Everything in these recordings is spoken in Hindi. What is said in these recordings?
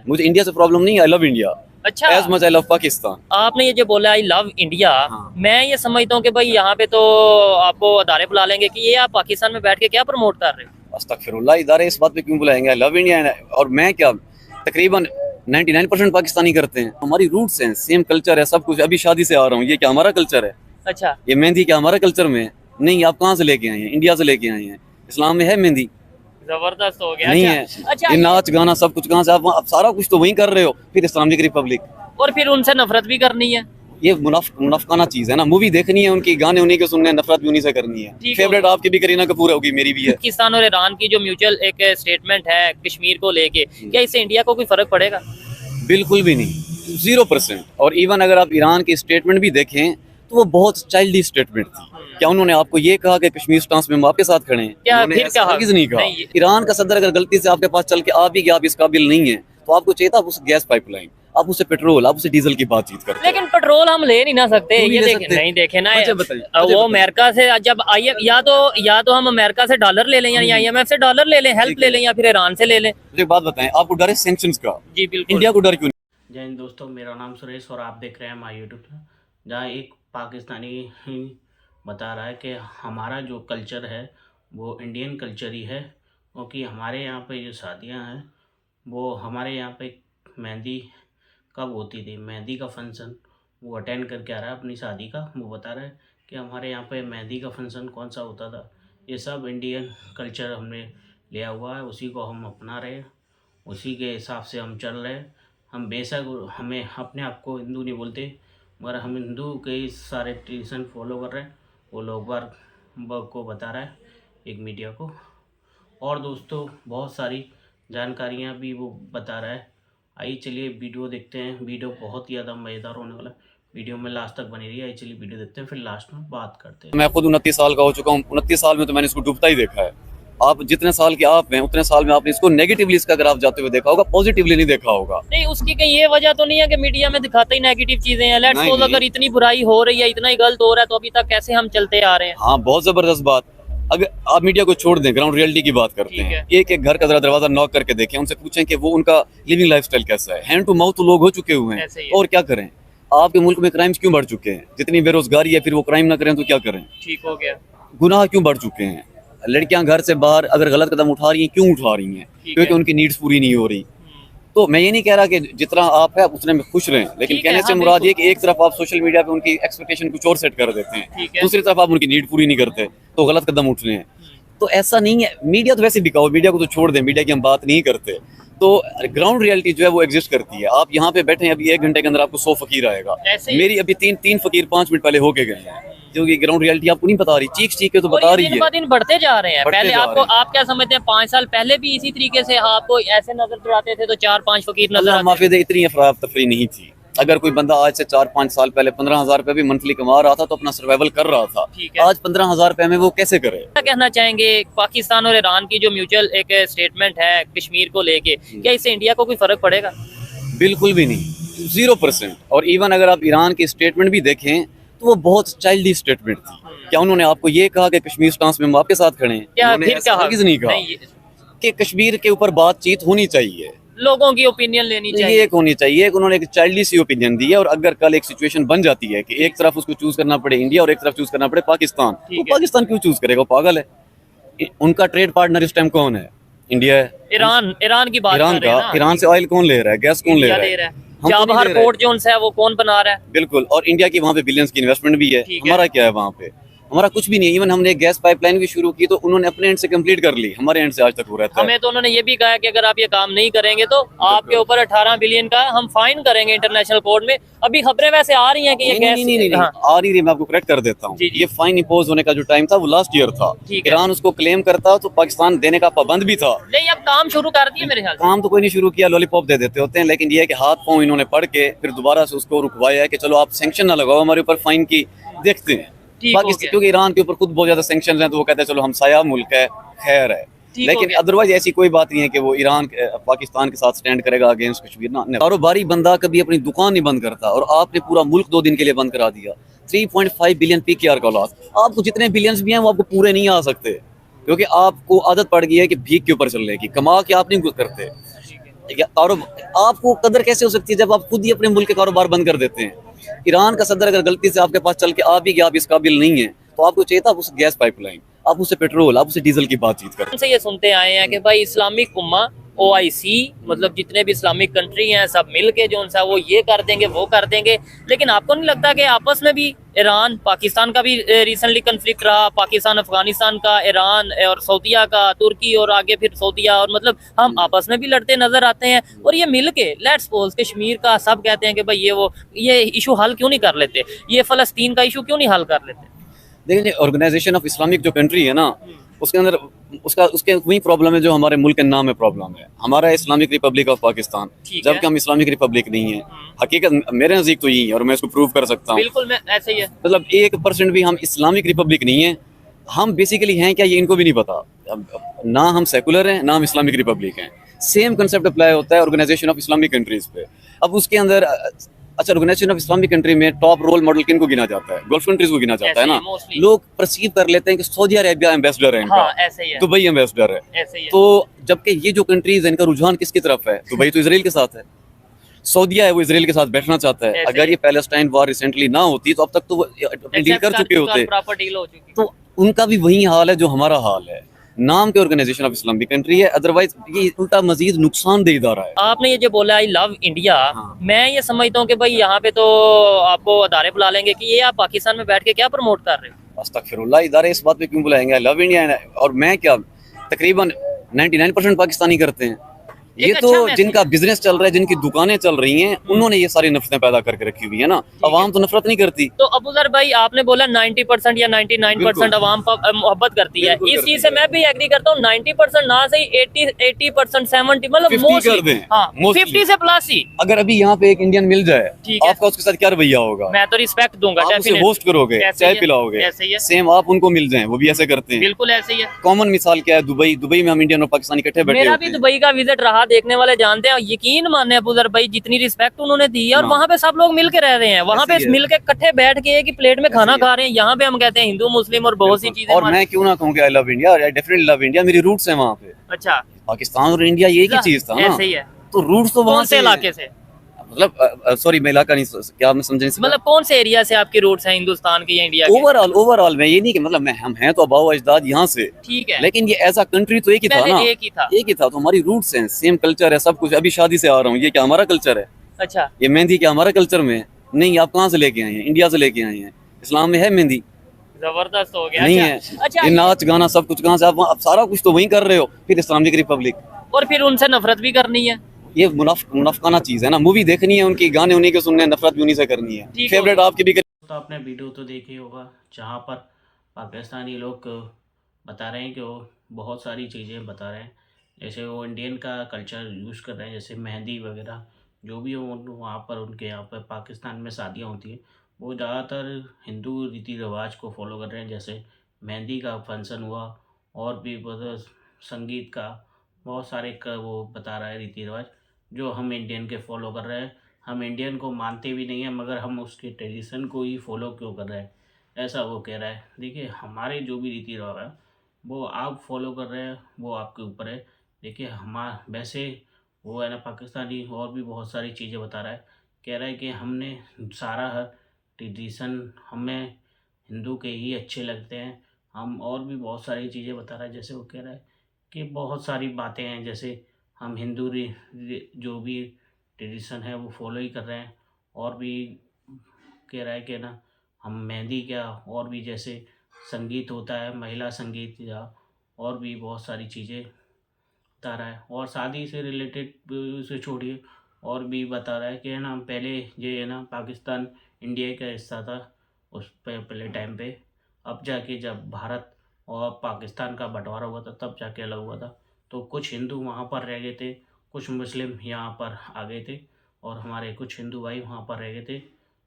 मुझे इंडिया से प्रॉब्लम नहीं, आई लव इंडिया अच्छा, as much I love Pakistan. आपने ये जो बोला आई लव इंडिया, हाँ। मैं ये समझता हूँ कि भाई यहाँ पे तो आपको अदारे बुला लेंगे कि ये आप पाकिस्तान में बैठ के क्या प्रमोट कर रहे हो। अस्तगफिरुल्लाह, इदारे इस बात पे क्यों बुलाएंगे, आई लव इंडिया। और मैं क्या, तकरीबन 99% पाकिस्तानी करते हैं, हमारी रूट्स हैं, सेम कल्चर है, सब कुछ। अभी शादी से आ रहा हूँ, ये क्या हमारा कल्चर है? अच्छा, ये मेहंदी क्या हमारा कल्चर में है? नहीं, आप कहाँ से लेके आए हैं? इंडिया से लेके आए हैं। इस्लाम में है मेहंदी? जबरदस्त हो गया। नहीं अच्छा, है। अच्छा, ये नाच गाना सब कुछ कहाँ से? आप सारा कुछ तो वहीं कर रहे हो, फिर इस्लामिक रिपब्लिक। और फिर उनसे नफरत भी करनी है। ये मुनाफकाना चीज है ना, मूवी देखनी है उनकी, गाने उन्हीं के सुनने हैं, नफरत भी उन्हीं से करनी है। ठीक फेवरेट हो। आपकी भी करीना कपूर होगी, मेरी भी है। पाकिस्तान और ईरान की जो म्यूचुअल एक स्टेटमेंट है कश्मीर को लेके, क्या इससे इंडिया को कोई फर्क पड़ेगा? बिल्कुल भी नहीं, 0%। और इवन अगर आप ईरान की स्टेटमेंट भी देखें तो वो बहुत चाइल्डिश स्टेटमेंट थी। क्या उन्होंने आपको ये कहा कि कश्मीर स्टांस में हम आपके साथ खड़े हैं? क्या उन्होंने फिर ऐसा कहा? हरगिज़ नहीं कहा। नहीं। ईरान का सदर अगर गलती से आपके पास चल के आ भी गया, आप इस काबिल नहीं है, तो आपको चाहिए था उस गैस पाइपलाइन, आप उससे पेट्रोल, आप उससे डीजल की बातचीत करते। लेकिन पेट्रोल हम ले नहीं ना सकते, क्यों नहीं ये ले देखे सकते? नहीं देखे ना, मुझे बताइए, वो अमेरिका से जब आई, या तो हम अमेरिका से डॉलर ले लें या IMF से डॉलर ले लें, हेल्प ले लें, या फिर ईरान से ले लें। मुझे एक बात बताएं, आपको डर है सैंक्शंस का? जी बिल्कुल। इंडिया को डर क्यों नहीं? जय हिंद दोस्तों, मेरा नाम सुरेश और आप देख रहे हैं माय यूट्यूब चैनल, जहाँ एक पाकिस्तानी बता रहा है कि हमारा जो कल्चर है वो इंडियन कल्चर ही है, क्योंकि हमारे यहाँ पे जो शादियाँ हैं वो हमारे यहाँ पे मेहंदी कब होती थी, मेहंदी का फंक्शन वो अटेंड करके आ रहा है अपनी शादी का। वो बता रहा है कि हमारे यहाँ पे मेहंदी का फंक्शन कौन सा होता था। ये सब इंडियन कल्चर हमने लिया हुआ है, उसी को हम अपना रहे हैं, उसी के हिसाब से हम चल रहे हैं। हम बेशक हमें अपने आप को हिंदू नहीं बोलते, मगर हम हिंदू के सारे ट्रेडिशन फॉलो कर रहे हैं। वो लोग बार को बता रहा है एक मीडिया को, और दोस्तों बहुत सारी जानकारियाँ भी वो बता रहा है। आइए चलिए वीडियो देखते हैं, वीडियो बहुत ही ज़्यादा मज़ेदार होने वाला है, वीडियो में लास्ट तक बनी रही है। आइए चलिए वीडियो देखते हैं, फिर लास्ट में बात करते हैं। मैं खुद 29 साल का हो चुका हूँ, 29 साल में तो मैंने इसको डूबता ही देखा है। आप जितने साल के आप हैं उतने साल में आपने इसको नेगेटिवली इसका अगर आप जाते हुए देखा होगा, पॉजिटिवली नहीं देखा होगा। नहीं, उसकी कहीं ये वजह तो नहीं है कि मीडिया में दिखाते ही नेगेटिव चीजें हैं। लेट्स सपोज अगर इतनी बुराई हो रही है, इतना ही गलत हो रहा है, तो अभी तक कैसे हम चलते आ रहे हैं? हाँ, बहुत जबरदस्त बात। अगर आप मीडिया को छोड़ दें, ग्राउंड रियलिटी की बात करते हैं, एक एक घर का जरा दरवाजा नॉक करके देखें, उनसे पूछें कि वो उनका लिविंग लाइफस्टाइल कैसा है। हैंड टू माउथ तो लोग हो चुके हुए हैं, और क्या करें? आपके मुल्क में क्राइम्स क्यों बढ़ चुके हैं? जितनी बेरोजगारी है, फिर वो क्राइम ना करें तो क्या करें? ठीक हो गया। गुनाह क्यों बढ़ चुके हैं? लड़कियां घर से बाहर अगर गलत कदम उठा रही हैं, क्यों उठा रही हैं? क्योंकि उनकी नीड्स पूरी नहीं हो रही। तो मैं ये नहीं कह रहा कि जितना आप है उतने में खुश रहें, लेकिन कहने से मुराद ये कि एक तरफ आप सोशल मीडिया पे उनकी एक्सपेक्टेशन कुछ और सेट कर देते हैं, दूसरी तरफ आप उनकी नीड पूरी नहीं करते, तो गलत कदम उठ रहे हैं। तो ऐसा नहीं है। मीडिया तो वैसे बिकाओ, मीडिया को तो छोड़ दें, मीडिया की हम बात नहीं करते। तो ग्राउंड रियलिटी जो है वो एग्जिस्ट करती है। आप यहाँ पे बैठे हैं, अभी 1 घंटे के अंदर आपको 100 फकीर आएगा। मेरी अभी तीन फकीर 5 मिनट पहले होके गए हैं, क्योंकि ग्राउंड रियलिटी आपको नहीं बता रही, चीख के तो बता रही है। दिन ब दिन बढ़ते जा रहे हैं। पहले आपको, आप क्या समझते हैं, 5 साल पहले भी इसी तरीके से आपको ऐसे नजर चढ़ाते थे तो 4-5 फकीर नजर आते थे। माफी दे, इतनी अफरा तफरी नहीं थी। अगर कोई बंदा आज से 4-5 साल पहले 15,000 रुपए भी मंथली कमा रहा था तो अपना सर्वाइवल कर रहा था। आज 15,000 रुपए में वो कैसे करे? क्या कहना चाहेंगे, पाकिस्तान और ईरान की जो म्यूचुअल एक स्टेटमेंट है कश्मीर को लेके, क्या इससे इंडिया को कोई फर्क पड़ेगा? बिल्कुल भी नहीं, 0%। और इवन अगर आप ईरान की स्टेटमेंट भी देखें तो वो बहुत चाइल्डिश स्टेटमेंट थी। क्या उन्होंने आपको ये कहा कि कश्मीर स्टांस में हम आपके साथ खड़े हैं? क्या फिर कहा? हरगिज़ नहीं कहा कि कश्मीर के ऊपर बातचीत होनी चाहिए, लोगों की ओपिनियन लेनी चाहिए, एक होनी चाहिए। उन्होंने एक चाइल्डिश सी ओपिनियन दी है। और अगर कल एक सिचुएशन बन जाती है कि एक तरफ उसको चूज करना पड़े इंडिया और एक तरफ चूज करना पड़े पाकिस्तान, तो पाकिस्तान क्यों चूज करेगा? पागल है। उनका ट्रेड पार्टनर इस टाइम कौन है? इंडिया है। ईरान की बात ईरान का, ईरान से ऑयल कौन ले रहा है? गैस कौन ले रहा है? चाबहार पोर्ट जो है वो कौन बना रहा है? बिल्कुल। और इंडिया की वहाँ पे बिलियंस की इन्वेस्टमेंट भी है। हमारा क्या है वहाँ पे? हमारा कुछ भी नहीं। इवन हमने एक गैस पाइपलाइन भी शुरू की तो उन्होंने अपने एंड से कंप्लीट कर ली, हमारे एंड से आज तक हो रहा है। हमें तो उन्होंने ये भी कहा कि अगर आप ये काम नहीं करेंगे तो आपके ऊपर 18 बिलियन का हम फाइन करेंगे इंटरनेशनल कोर्ट में। अभी खबरें वैसे आ रही हैं कि ये गैस नहीं, आ रही है। मैं आपको करेक्ट कर देता हूँ। ये फाइन इंपोज होने का जो टाइम था वो लास्ट ईयर था। ईरान उसको क्लेम करता तो पाकिस्तान देने का पाबंद भी था। नहीं, अब काम शुरू कर दिया मेरे ख्याल से। काम तो कोई नहीं शुरू किया, लॉलीपॉप दे देते होते हैं। लेकिन ये है कि हाथ पांव इन्होंने पढ़ के फिर दोबारा से उसको रुकवाया है कि चलो आप सैंक्शन ना लगाओ हमारे ऊपर, फाइन की देखते हैं। पाकिस्तान क्योंकि ईरान के ऊपर खुद बहुत ज्यादा सैंक्शन हैं तो वो कहते हैं चलो हमसाया मुल्क है, खैर है। लेकिन अदरवाइज ऐसी कोई बात नहीं है कि वो ईरान पाकिस्तान के साथ स्टैंड करेगा अगेंस्ट कश्मीर ना। कारोबारी बंदा कभी अपनी दुकान नहीं बंद करता, और आपने पूरा मुल्क 2 दिन के लिए बंद करा दिया। 3.5 बिलियन PKR का लॉस। आपको जितने बिलियंस भी हैं वो आपको पूरे नहीं आ सकते, क्योंकि आपको आदत पड़ गई है कि भीख के ऊपर चलने की, कमा के आप नहीं करते। कारोबार आपको कदर कैसे हो सकती है जब आप खुद ही अपने मुल्क के कारोबार बंद कर देते हैं। ईरान का सदर अगर गलती से आपके पास चल के आ भी गया, आप इस काबिल नहीं है, तो आपको चाहिए था आप उस गैस पाइपलाइन, आप उससे पेट्रोल, आप उससे डीजल की बातचीत करें। से ये सुनते आए हैं कि भाई इस्लामिक उम्मा OIC मतलब जितने भी इस्लामिक कंट्री हैं सब मिल के जो उनसा वो ये कर देंगे वो कर देंगे, लेकिन आपको नहीं लगता कि आपस में भी ईरान पाकिस्तान का भी रिसेंटली कन्फ्लिक्ट रहा, पाकिस्तान अफगानिस्तान का, ईरान और सऊदीया का, तुर्की और आगे फिर सऊदीया, और मतलब हम आपस में भी लड़ते नजर आते हैं। और ये मिल के लेट्स सपोज कश्मीर का सब कहते हैं कि भाई ये इशू हल क्यों नहीं कर लेते, ये फलस्तीन का इशू क्यों नहीं हल कर लेते। देखिए ऑर्गेनाइजेशन ऑफ इस्लामिक जो कंट्री है ना, उसके अंदर उसके वही प्रॉब्लम है जो हमारे मुल्क के नाम में प्रॉब्लम है। हमारा इस्लामिक रिपब्लिक ऑफ पाकिस्तान, ठीक है। जबकि हम इस्लामिक रिपब्लिक नहीं है। हकीकत मेरे नज़दीक तो यही है और मैं इसको प्रूव कर सकता हूँ। बिल्कुल मैं ऐसे ही है। मतलब 1% भी हम इस्लामिक रिपब्लिक नहीं है। हम बेसिकली हैं क्या, ये इनको भी नहीं पता। ना हम सेकुलर हैं, ना हम इस्लामिक रिपब्लिक हैं। सेम कंसेप्ट अप्लाई होता है ऑर्गेनाइजेशन ऑफ इस्लामिक कंट्रीज पे। अब उसके अंदर अच्छा, ऑर्गेनाइजेशन ऑफ इस्लामिक कंट्री में टॉप रोल मॉडल किन को गिना जाता है? गल्फ कंट्रीज को गिना जाता है ना। लोग परसीव कर लेते हैं कि सऊदी अरेबिया एम्बेसडर है इनका, हाँ, ऐसे ही है। दुबई एम्बेसडर है, ऐसे ही है। तो जबकि ये जो कंट्रीज है इनका रुझान किसकी तरफ है? दुबई तो इसराइल के साथ है, सऊदीया है वो इसराइल के साथ बैठना चाहता है। अगर ये पैलेस्टाइन वॉर रिसेंटली ना होती तो अब तक तो वो डील कर चुके होते। प्रॉपर डील हो चुकी। तो उनका भी वही हाल है जो हमारा हाल है। नाम के ऑर्गेनाइजेशन ऑफ इस्लामिक कंट्री है, अदरवाइज ये उल्टा मजीद नुकसानदेह इदारा है। आपने ये जो बोला आई लव इंडिया, हाँ। मैं ये समझता हूँ कि भाई यहाँ पे तो आपको अदारे बुला लेंगे कि ये आप पाकिस्तान में बैठ के क्या प्रमोट कर रहे हो। अस्तगफिरुल्लाह, इदारे इस बात पे क्यों बुलाएंगे? आई लव इंडिया और मैं क्या, तकरीबन 99% पाकिस्तानी करते हैं। ये तो जिनका बिजनेस चल रहा है, जिनकी दुकानें चल रही हैं, उन्होंने ये सारी नफरतें पैदा करके रखी हुई है ना। अवाम तो नफरत नहीं करती। तो अबूजर भाई आपने बोला 90% या 99% अवाम मोहब्बत करती है, इस चीज से मैं भी एग्री करता हूँ। 90% ना सही 80% 70 मतलब 50 कर दें। हाँ, 50 से प्लस ही। अगर अभी यहाँ पे एक इंडियन मिल जाए, आपका उसके साथ क्या रवैया होगा? मैं तो रिस्पेक्ट दूंगा, आप उसे होस्ट करोगे, चाय पिलाओगे, सेम आप उनको मिल जाएं, वो भी ऐसे करते हैं। बिल्कुल ऐसे ही है। कॉमन मिसाल क्या है? दुबई में हम इंडियन और पाकिस्तानी इकट्ठे बैठे मेरा होते भी हैं। दुबई का विजिट रहा, देखने वाले जानते हैं। यकीन माने अबूजर भाई जितनी रिस्पेक्ट उन्होंने दी है, और वहाँ पे सब लोग मिल के रह रहे हैं, वहाँ पे मिल के इकट्ठे बैठ के एक ही प्लेट में खाना खा रहे हैं। यहाँ पे हम कहते हैं हिंदू मुस्लिम और बहुत सी चीजें। और मैं क्यों ना कहूँ कि आई love India, I definitely love India, मेरी रूट्स है वहाँ पे। अच्छा, पाकिस्तान और इंडिया ये ही चीज था ना। ऐसे ही है। तो रूट्स तो वहाँ से इलाके से, मतलब सॉरी मैं इलाका नहीं, क्या मैं समझे नहीं। मतलब कौन से एरिया से आपके रूट्स हैं हिंदुस्तान के या इंडिया के? ओवरऑल मैं ये नहीं कि मतलब मैं हम हैं तो अबाव अजदाद यहाँ से, ठीक है, लेकिन ये एज अ कंट्री तो एक ही था ना। एक ही था, तो हमारी रूट्स हैं, सेम कल्चर है, सब कुछ। अभी शादी से आ रहा हूँ, ये क्या हमारा कल्चर है? अच्छा, ये मेहंदी क्या हमारा कल्चर में है? नहीं। आप कहाँ से लेके आए हैं? इंडिया से लेके आए हैं। इस्लाम में है मेहंदी? जबरदस्त हो गया। नहीं अच्छा, है। अच्छा, ये नाच गाना सब कुछ कहाँ से? आप सारा कुछ तो वहीं कर रहे हो, फिर इस्लामिक रिपब्लिक। और फिर उनसे नफरत भी करनी है। ये मुनाफकाना चीज है ना। मूवी देखनी है उनकी, गाने उन्हीं के सुनने, नफरत भी उन्हीं से करनी है। फेवरेट आपकी भी तो आपने वीडियो तो देखी होगा जहाँ पर पाकिस्तानी लोग बता रहे हैं कि वो बहुत सारी चीज़ें बता रहे हैं, जैसे वो इंडियन का कल्चर यूज़ कर रहे हैं, जैसे मेहंदी वगैरह जो भी हो वहाँ पर उनके यहाँ पर पाकिस्तान में शादियाँ होती हैं, वो ज़्यादातर हिंदू रीति रिवाज को फॉलो कर रहे हैं। जैसे मेहंदी का फंक्शन हुआ और भी बहुत संगीत का बहुत सारे वो बता रहा है रीति रिवाज जो हम इंडियन के फॉलो कर रहे हैं। हम इंडियन को मानते भी नहीं हैं, मगर हम उसके ट्रेडिशन को ही फॉलो क्यों कर रहे हैं, ऐसा वो कह रहा है। देखिए हमारे जो भी रीति रिवाज है वो आप फॉलो कर रहे हैं, वो आपके ऊपर है। देखिए हमारा वैसे वो है ना पाकिस्तानी और भी बहुत सारी चीज़ें बता रहा है, कह रहा है कि हमने सारा ट्रेडिशन हमें हिंदू के ही अच्छे लगते हैं। हम और भी बहुत सारी चीज़ें बता रहा है, जैसे वो कह रहा है कि बहुत सारी बातें हैं, जैसे हम हिंदू जो भी ट्रेडिशन है वो फॉलो ही कर रहे हैं। और भी कह रहा है कि ना हम मेहंदी क्या और भी जैसे संगीत होता है, महिला संगीत या और भी बहुत सारी चीज़ें बता रहा है। और शादी से रिलेटेड से छोड़िए और भी बता रहा है कि है ना पहले ये है ना पाकिस्तान इंडिया का हिस्सा था उस पहले टाइम पे, अब जाके जब भारत और पाकिस्तान का बंटवारा हुआ था तब जाके अलग हुआ था। तो कुछ हिंदू वहाँ पर रह गए थे, कुछ मुस्लिम यहाँ पर आ गए थे और हमारे कुछ हिंदू भाई वहाँ पर रह गए थे।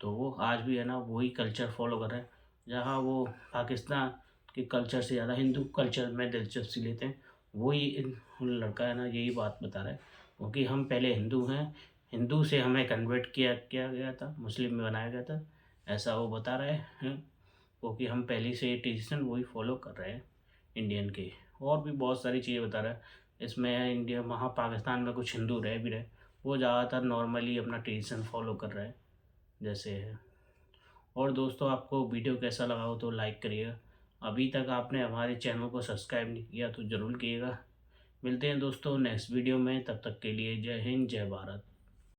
तो वो आज भी है ना वही कल्चर फॉलो कर रहे हैं, जहाँ वो पाकिस्तान के कल्चर से ज़्यादा हिंदू कल्चर में दिलचस्पी लेते हैं। वही लड़का है ना यही बात बता रहा है, क्योंकि हम पहले हिंदू हैं, हिंदू से हमें कन्वर्ट किया गया था, मुस्लिम में बनाया गया था, ऐसा वो बता रहे हैं। क्योंकि हम पहले से ट्रेडिशन वही फॉलो कर रहे हैं इंडियन के। और भी बहुत सारी चीज़ें बता रहा है, इसमें इंडिया वहाँ पाकिस्तान में कुछ हिंदू रह भी रहे, वो ज़्यादातर नॉर्मली अपना ट्रेडिशन फॉलो कर रहे हैं जैसे है। और दोस्तों आपको वीडियो कैसा लगा हो तो लाइक करिएगा। अभी तक आपने हमारे चैनल को सब्सक्राइब नहीं किया तो ज़रूर कीजिएगा। मिलते हैं दोस्तों नेक्स्ट वीडियो में, तब तक के लिए जय हिंद जय भारत।